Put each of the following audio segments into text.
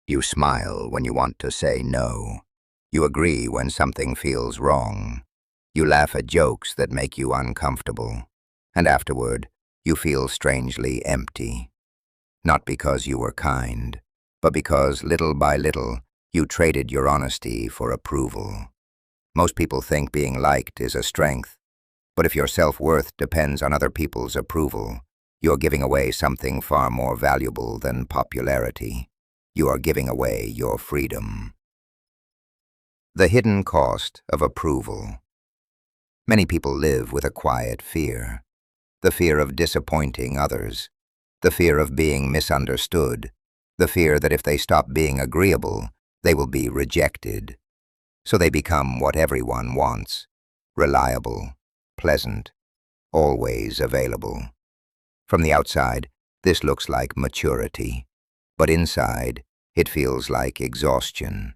You smile when you want to say no. You agree when something feels wrong. You laugh at jokes that make you uncomfortable. And afterward, you feel strangely empty. Not because you were kind, but because little by little, you traded your honesty for approval. Most people think being liked is a strength, but if your self-worth depends on other people's approval, you're giving away something far more valuable than popularity. You are giving away your freedom. The hidden cost of approval. Many people live with a quiet fear. The fear of disappointing others. The fear of being misunderstood. The fear that if they stop being agreeable, they will be rejected. So they become what everyone wants: reliable, pleasant, always available. From the outside, this looks like maturity, but inside, it feels like exhaustion.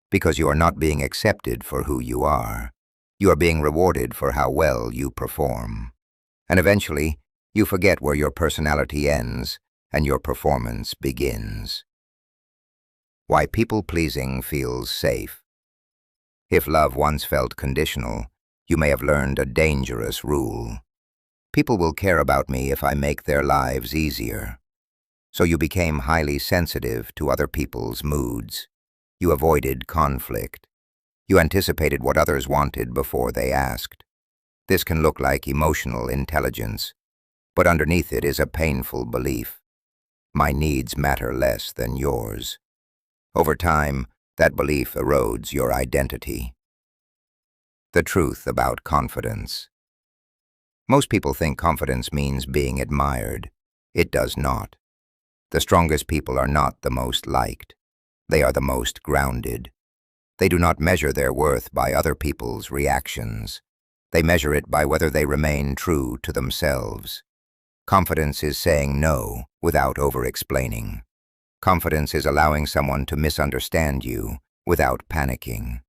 Because you are not being accepted for who you are. You are being rewarded for how well you perform. And eventually, you forget where your personality ends and your performance begins. Why people-pleasing feels safe. If love once felt conditional, you may have learned a dangerous rule. People will care about me if I make their lives easier. So you became highly sensitive to other people's moods. You avoided conflict. You anticipated what others wanted before they asked. This can look like emotional intelligence, but underneath it is a painful belief. My needs matter less than yours. Over time, that belief erodes your identity. The truth about confidence. Most people think confidence means being admired. It does not. The strongest people are not the most liked. They are the most grounded. They do not measure their worth by other people's reactions. They measure it by whether they remain true to themselves. Confidence is saying no without over-explaining. Confidence is allowing someone to misunderstand you without panicking.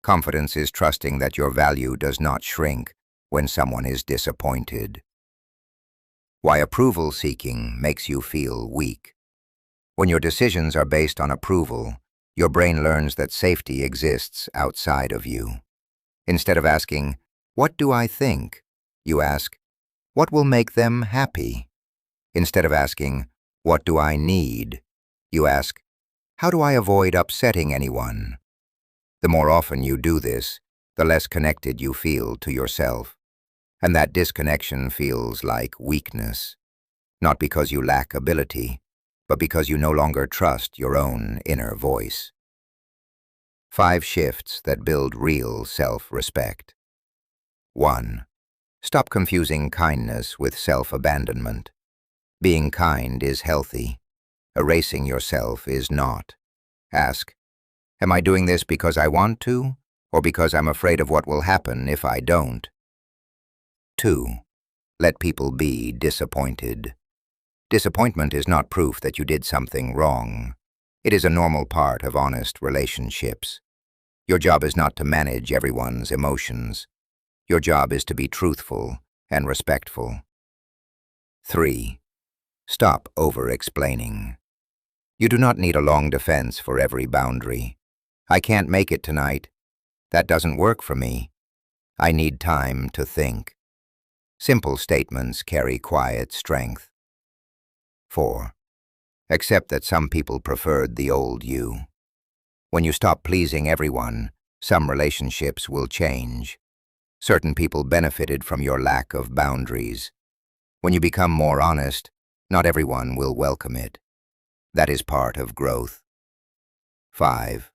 Confidence is trusting that your value does not shrink when someone is disappointed. Why approval-seeking makes you feel weak. When your decisions are based on approval, your brain learns that safety exists outside of you. Instead of asking, "What do I think?" you ask, "What will make them happy?" Instead of asking, "What do I need?" you ask, "How do I avoid upsetting anyone?" The more often you do this, the less connected you feel to yourself. And that disconnection feels like weakness, not because you lack ability, but because you no longer trust your own inner voice. 5 shifts that build real self-respect. 1. Stop confusing kindness with self-abandonment. Being kind is healthy. Erasing yourself is not. Ask, am I doing this because I want to, or because I'm afraid of what will happen if I don't? 2. Let people be disappointed. Disappointment is not proof that you did something wrong. It is a normal part of honest relationships. Your job is not to manage everyone's emotions. Your job is to be truthful and respectful. 3. Stop over-explaining. You do not need a long defense for every boundary. I can't make it tonight. That doesn't work for me. I need time to think. Simple statements carry quiet strength. 4. Accept that some people preferred the old you. When you stop pleasing everyone, some relationships will change. Certain people benefited from your lack of boundaries. When you become more honest, not everyone will welcome it. That is part of growth. 5.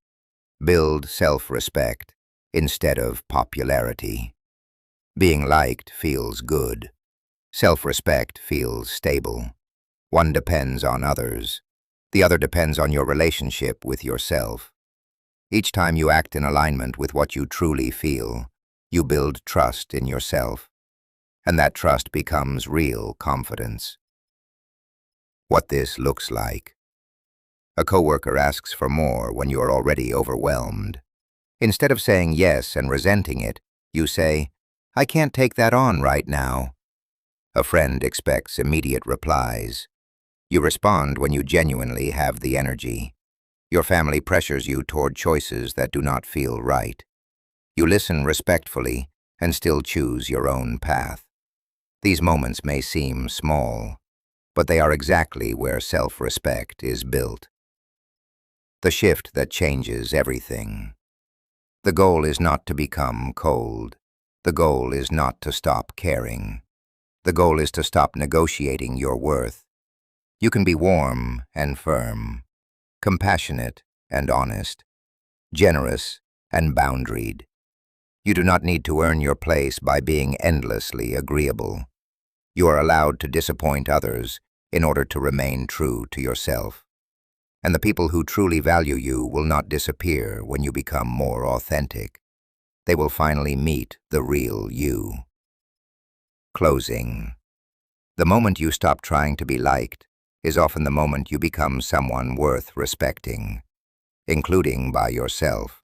Build self-respect instead of popularity. Being liked feels good. Self-respect feels stable. One depends on others. The other depends on your relationship with yourself. Each time you act in alignment with what you truly feel, you build trust in yourself. And that trust becomes real confidence. What this looks like. A coworker asks for more when you are already overwhelmed. Instead of saying yes and resenting it, you say, "I can't take that on right now." A friend expects immediate replies. You respond when you genuinely have the energy. Your family pressures you toward choices that do not feel right. You listen respectfully and still choose your own path. These moments may seem small, but they are exactly where self-respect is built. The shift that changes everything. The goal is not to become cold. The goal is not to stop caring. The goal is to stop negotiating your worth. You can be warm and firm, compassionate and honest, generous and boundaried. You do not need to earn your place by being endlessly agreeable. You are allowed to disappoint others in order to remain true to yourself. And the people who truly value you will not disappear when you become more authentic. They will finally meet the real you. Closing. The moment you stop trying to be liked is often the moment you become someone worth respecting, including by yourself.